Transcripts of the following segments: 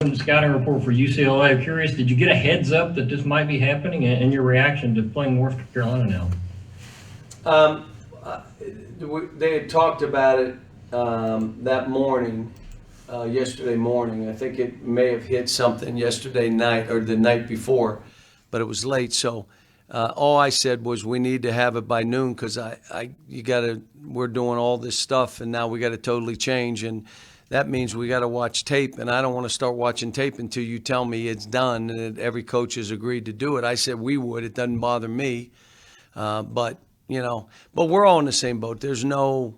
the scouting report for UCLA. I'm curious, did you get a heads up that this might be happening, and your reaction to playing North Carolina now? They had talked about it that morning, yesterday morning. I think it may have hit something yesterday night or the night before, but it was late. So all I said was we need to have it by noon because we're doing all this stuff and now we got to totally change, and that means we got to watch tape, and I don't want to start watching tape until you tell me it's done and that every coach has agreed to do it. I said we would. It doesn't bother me, but we're all in the same boat. There's no,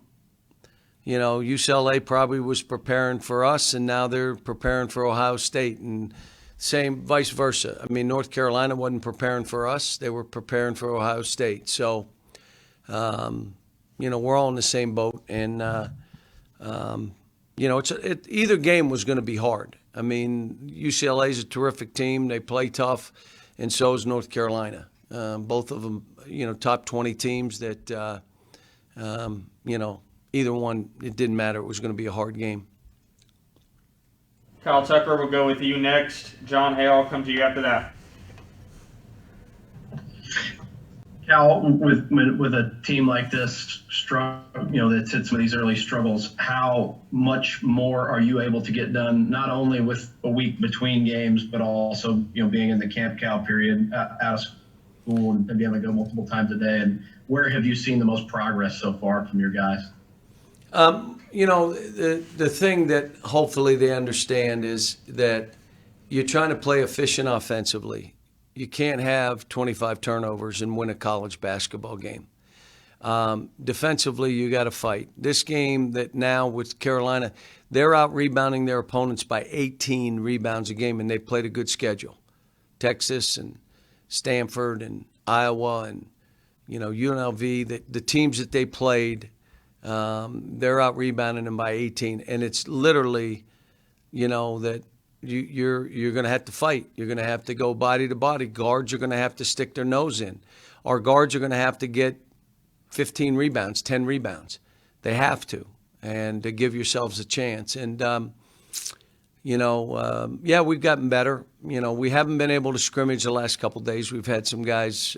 UCLA probably was preparing for us, and now they're preparing for Ohio State, and same vice versa. I mean, North Carolina wasn't preparing for us; they were preparing for Ohio State. So, we're all in the same boat, and either game was going to be hard. I mean, UCLA is a terrific team; they play tough, and so is North Carolina. Both of them, top 20 teams that, either one, it didn't matter. It was going to be a hard game. Kyle Tucker will go with you next. John Hale, I'll come to you after that. Cal, with a team like this, that's hit some of these early struggles, how much more are you able to get done, not only with a week between games, but also, being in the Camp Cal period out of school and being able to go multiple times a day? And where have you seen the most progress so far from your guys? The thing that hopefully they understand is that you're trying to play efficient offensively. You can't have 25 turnovers and win a college basketball game. Defensively, you got to fight. This game that now with Carolina, they're out rebounding their opponents by 18 rebounds a game, and they played a good schedule. Texas and Stanford and Iowa and, UNLV, the teams that they played, they're out rebounding them by 18. And it's literally, that you're going to have to fight. You're going to have to go body to body. Guards are going to have to stick their nose in. Our guards are going to have to get 15 rebounds, 10 rebounds. They have to, and to give yourselves a chance. And, we've gotten better. We haven't been able to scrimmage the last couple of days. We've had some guys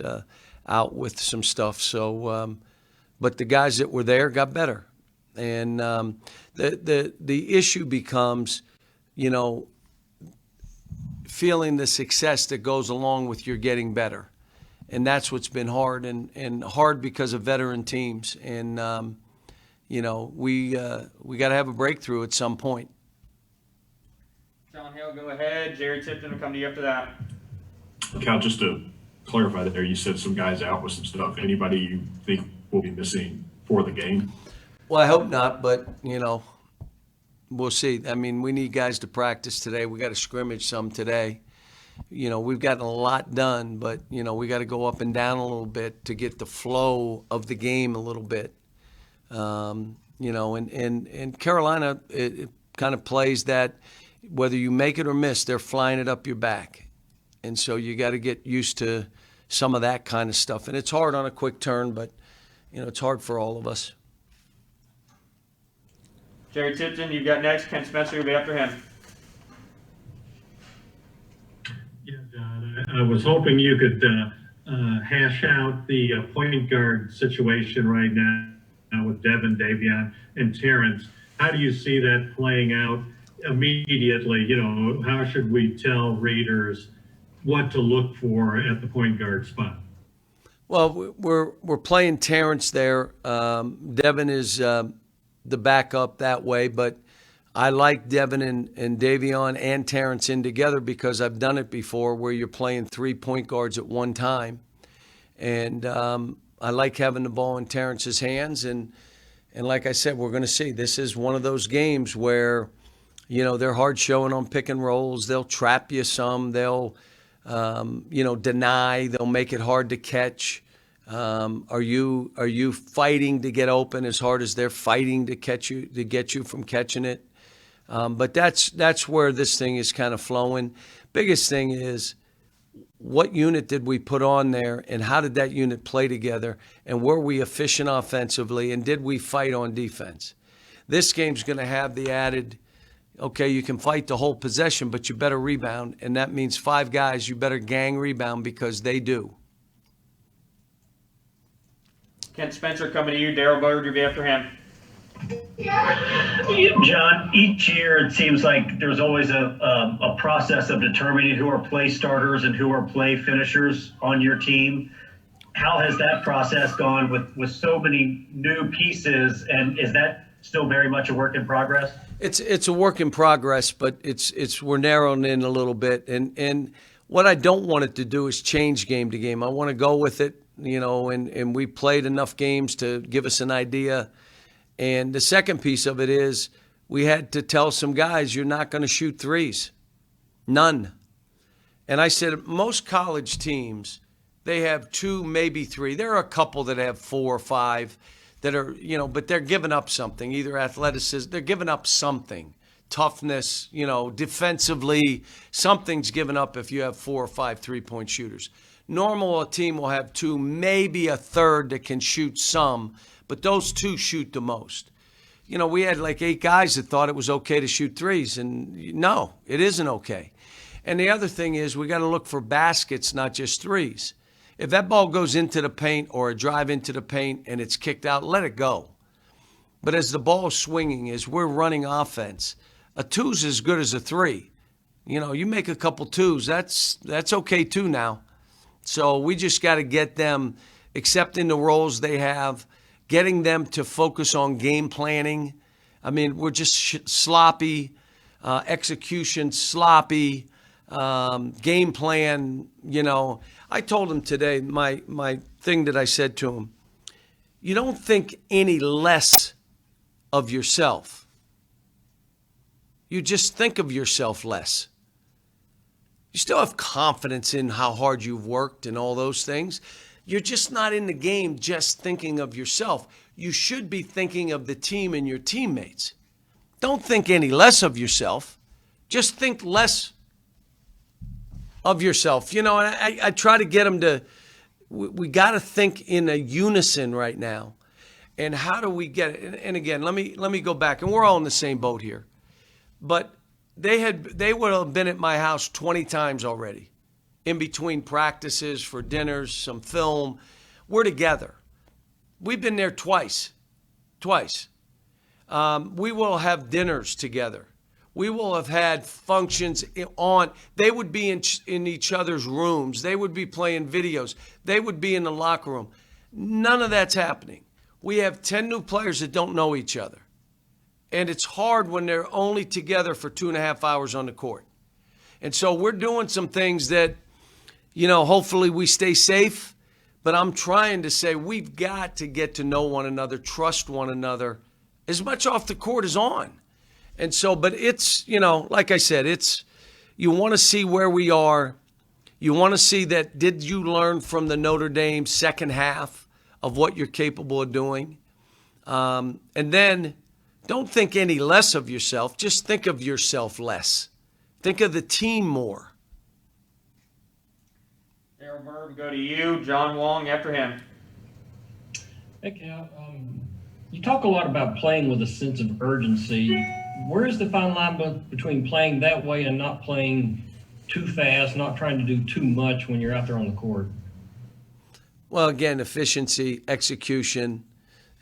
out with some stuff. So, but the guys that were there got better. And the issue becomes, feeling the success that goes along with your getting better. And that's what's been hard, and hard because of veteran teams. And, we got to have a breakthrough at some point. John Hale, go ahead. Jerry Tipton will come to you after that. Cal, just to clarify there, you said some guys out with some stuff. Anybody you think will be missing for the game? Well, I hope not, but, we'll see. I mean, we need guys to practice today. We got to scrimmage some today. We've gotten a lot done, but, we got to go up and down a little bit to get the flow of the game a little bit. And Carolina, it kind of plays that whether you make it or miss, they're flying it up your back. And so you got to get used to some of that kind of stuff. And it's hard on a quick turn, but, it's hard for all of us. Jerry Tipton, you've got next. Ken Spencer, you'll be after him. Yeah, John, I was hoping you could hash out the point guard situation right now with Devin, Davion, and Terrence. How do you see that playing out immediately? How should we tell readers what to look for at the point guard spot? Well, we're playing Terrence there. Devin is the backup that way, but I like Devin and Davion and Terrence in together because I've done it before where you're playing 3 point guards at one time. And I like having the ball in Terrence's hands. And like I said, we're going to see. This is one of those games where, they're hard showing on pick and rolls. They'll trap you some. They'll, deny. They'll make it hard to catch. Are you fighting to get open as hard as they're fighting to get you from catching it? But that's where this thing is kind of flowing. Biggest thing is what unit did we put on there, and how did that unit play together, and were we efficient offensively, and did we fight on defense? This game's going to have the added, Okay, you can fight the whole possession, but you better rebound, and that means 5 guys, you better gang rebound because they do. Kent Spencer coming to you. Daryl Bird, you'll be after him. John, each year it seems like there's always a process of determining who are play starters and who are play finishers on your team. How has that process gone with so many new pieces, and is that still very much a work in progress? It's a work in progress, but we're narrowing in a little bit. And what I don't want it to do is change game to game. I want to go with it, and we played enough games to give us an idea. And the second piece of it is we had to tell some guys, you're not going to shoot threes. None. And I said, most college teams, they have 2, maybe 3. There are a couple that have 4 or 5 that are, but they're giving up something, either athleticism, they're giving up something, toughness, defensively, something's given up if you have 4 or 5 3-point shooters. Normal, a team will have 2, maybe a third that can shoot some, but those 2 shoot the most. We had like 8 guys that thought it was okay to shoot threes, and no, it isn't okay. And the other thing is we got to look for baskets, not just threes. If that ball goes into the paint or a drive into the paint and it's kicked out, let it go. But as the ball is swinging, as we're running offense, a 2's as good as a 3. You make a couple 2's, that's okay too now. So we just got to get them accepting the roles they have, getting them to focus on game planning. I mean, we're just sloppy, execution sloppy, game plan, I told him today, my thing that I said to him, you don't think any less of yourself. You just think of yourself less. You still have confidence in how hard you've worked and all those things. You're just not in the game just thinking of yourself. You should be thinking of the team and your teammates. Don't think any less of yourself. Just think less of yourself. And I try to get them to, we got to think in a unison right now. And how do we get it? And again, let me go back, and we're all in the same boat here. But they would have been at my house 20 times already, in between practices, for dinners, some film. We're together. We've been there twice. We will have dinners together. We will have had functions on. They would be in each other's rooms. They would be playing videos. They would be in the locker room. None of that's happening. We have 10 new players that don't know each other. And it's hard when they're only together for 2.5 hours on the court. And so we're doing some things that, hopefully we stay safe. But I'm trying to say we've got to get to know one another, trust one another, as much off the court as on. And so, but it's, like I said, you want to see where we are. You want to see that, did you learn from the Notre Dame second half of what you're capable of doing? And then don't think any less of yourself. Just think of yourself less. Think of the team more. Daryl Bird, we go to you. John Wong after him. Hey, Cal, you talk a lot about playing with a sense of urgency. Where is the fine line between playing that way and not playing too fast, not trying to do too much when you're out there on the court? Well, again, efficiency, execution,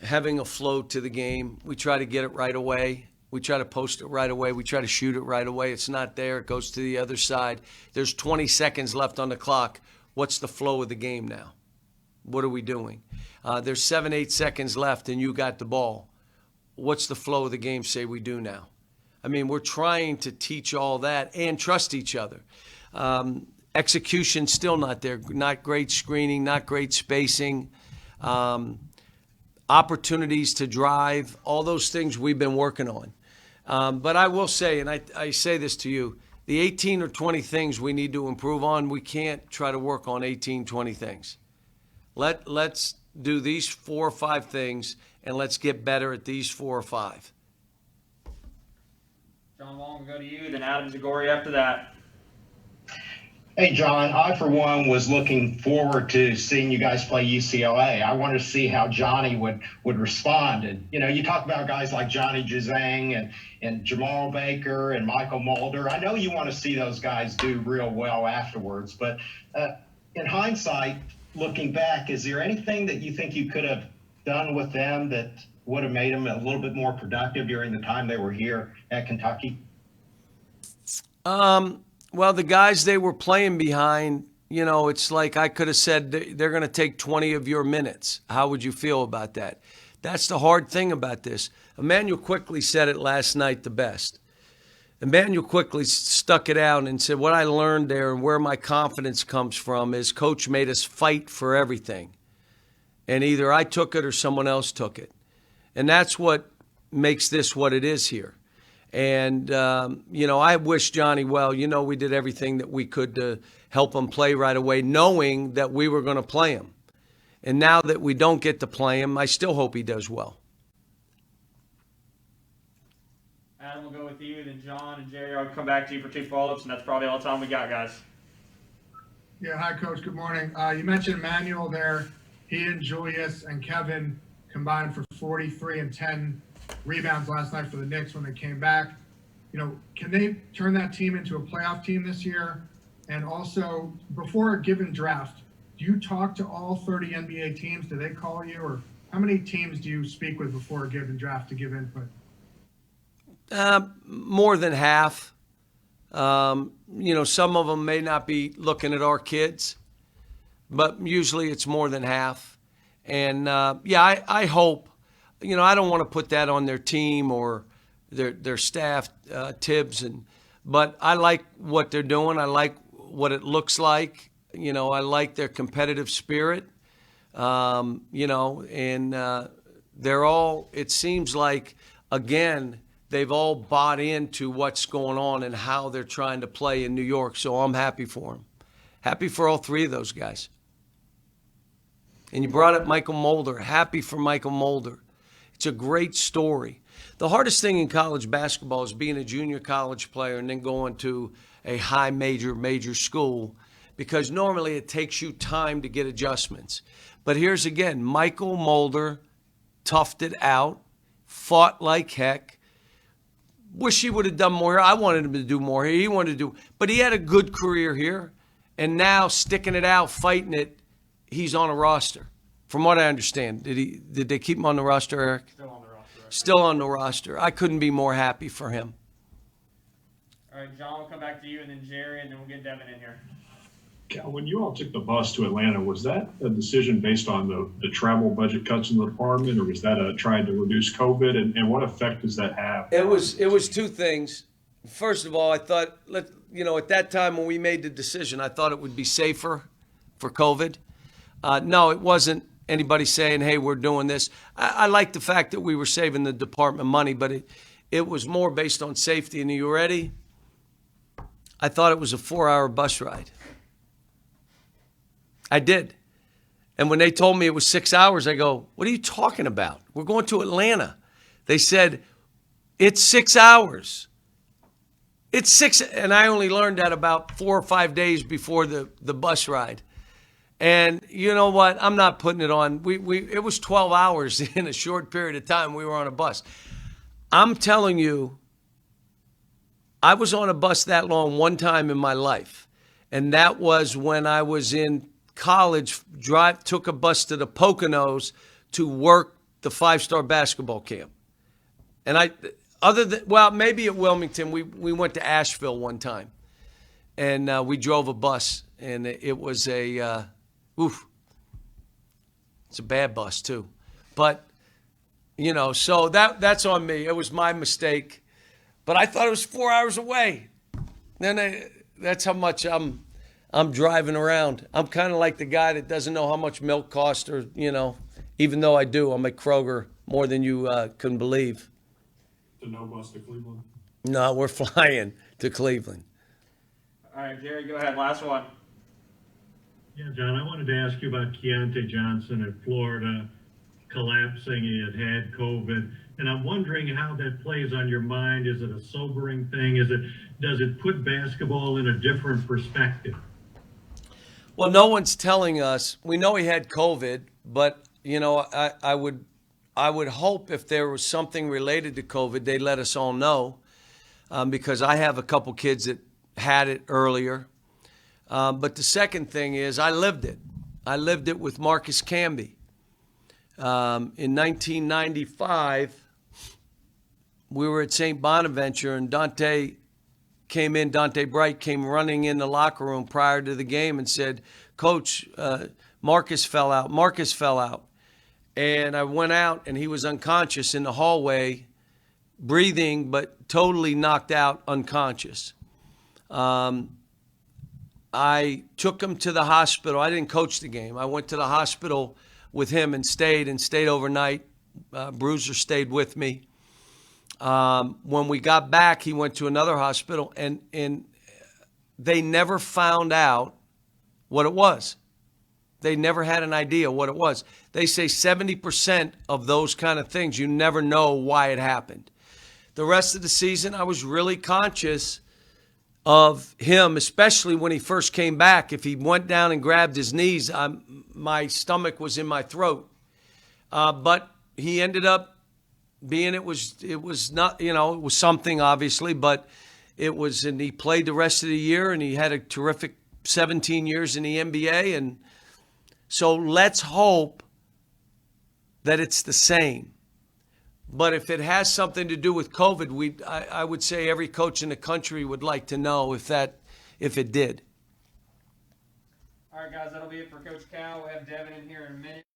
having a flow to the game. We try to get it right away. We try to post it right away. We try to shoot it right away. It's not there. It goes to the other side. There's 20 seconds left on the clock. What's the flow of the game now? What are we doing? There's 7-8 seconds left and you got the ball. What's the flow of the game say we do now? I mean, we're trying to teach all that and trust each other. Execution still not there. Not great screening, not great spacing. Opportunities to drive, all those things we've been working on. But I will say, and I say this to you, the 18 or 20 things we need to improve on, we can't try to work on 18, 20 things. Let's do these 4 or 5 things, and let's get better at these 4 or 5. John Wong, we'll go to you. Then Adam Zagori after that. Hey, John, I, for one, was looking forward to seeing you guys play UCLA. I wanted to see how Johnny would respond. And, you know, you talk about guys like Johnny Juzang and Jamal Baker and Michael Mulder. I know you want to see those guys do real well afterwards. But in hindsight, looking back, is there anything that you think you could have done with them that would have made them a little bit more productive during the time they were here at Kentucky? Well, the guys they were playing behind, you know, it's like I could have said they're going to take 20 of your minutes. How would you feel about that? That's the hard thing about this. Emmanuel Quickly said it last night the best. Emmanuel Quickly stuck it out and said, what I learned there and where my confidence comes from is Coach made us fight for everything. And either I took it or someone else took it. And that's what makes this what it is here. And, you know, I wish Johnny well. You know, we did everything that we could to help him play right away, knowing that we were going to play him. And now that we don't get to play him, I still hope he does well. Adam, we'll go with you, then John and Jerry. I'll come back to you for 2 follow-ups, and that's probably all the time we got, guys. Yeah, hi, Coach. Good morning. You mentioned Emmanuel there. He and Julius and Kevin combined for 43 and 10 rebounds last night for the Knicks when they came back. You know, can they turn that team into a playoff team this year? And also, before a given draft, do you talk to all 30 NBA teams? Do they call you? Or how many teams do you speak with before a given draft to give input? More than half. You know, some of them may not be looking at our kids, but usually it's more than half. And, yeah, I hope. You know, I don't want to put that on their team or their staff, Tibbs, but I like what they're doing. I like what it looks like. You know, I like their competitive spirit. You know, and they're all. It seems like again they've all bought into what's going on and how they're trying to play in New York. So I'm happy for them. Happy for all three of those guys. And you brought up Michael Mulder. Happy for Michael Mulder. It's a great story. The hardest thing in college basketball is being a junior college player and then going to a high major school, because normally it takes you time to get adjustments. But here's again, Michael Mulder toughed it out, fought like heck. Wish he would have done more here. I wanted him to do more here. He wanted to do, but he had a good career here. And now sticking it out, fighting it, he's on a roster. From what I understand, did they keep him on the roster, Eric? Still on the roster. Right? Still on the roster. I couldn't be more happy for him. All right, John, we'll come back to you, and then Jerry, and then we'll get Devin in here. Cal, when you all took the bus to Atlanta, was that a decision based on the travel budget cuts in the department, or was that trying to reduce COVID? And what effect does that have? It was two things. First of all, I thought, at that time when we made the decision, I thought it would be safer for COVID. No, it wasn't anybody saying, hey, we're doing this. I like the fact that we were saving the department money, but it was more based on safety. And are you ready? I thought it was a 4-hour bus ride. I did. And when they told me it was 6 hours, I go, what are you talking about? We're going to Atlanta. They said, it's 6 hours. It's 6, and I only learned that about 4 or 5 days before the bus ride. And you know what? I'm not putting it on. It was 12 hours in a short period of time we were on a bus. I'm telling you, I was on a bus that long one time in my life. And that was when I was in college, took a bus to the Poconos to work the 5-star basketball camp. And maybe at Wilmington, we went to Asheville one time. And we drove a bus. And it was it's a bad bus too. But, so that's on me. It was my mistake. But I thought it was 4 hours away. Then that's how much I'm driving around. I'm kind of like the guy that doesn't know how much milk costs, or, even though I do. I'm at Kroger more than you can believe. The no bus to Cleveland? No, we're flying to Cleveland. All right, Jerry, go ahead. Last one. Yeah, John, I wanted to ask you about Keontae Johnson at Florida collapsing. He had COVID. And I'm wondering how that plays on your mind. Is it a sobering thing? Does it put basketball in a different perspective? Well, no one's telling us. We know he had COVID, but I would hope if there was something related to COVID, they'd let us all know, because I have a couple kids that had it earlier. But the second thing is, I lived it. I lived it with Marcus Camby. In 1995, we were at St. Bonaventure, and Dante Bright came running in the locker room prior to the game and said, "Coach, Marcus fell out. And I went out, and he was unconscious in the hallway, breathing, but totally knocked out, unconscious. I took him to the hospital. I didn't coach the game. I went to the hospital with him and stayed overnight. Bruiser stayed with me. When we got back, he went to another hospital, and they never found out what it was. They never had an idea what it was. They say 70% of those kind of things, you never know why it happened. The rest of the season, I was really conscious of him, especially when he first came back. If he went down and grabbed his knees, my stomach was in my throat. But he ended up being, it was not, it was something obviously, but and he played the rest of the year, and he had a terrific 17 years in the NBA. And so let's hope that it's the same. But if it has something to do with COVID, I would say every coach in the country would like to know if it did. All right, guys, that'll be it for Coach Cal. We'll have Devin in here in a minute.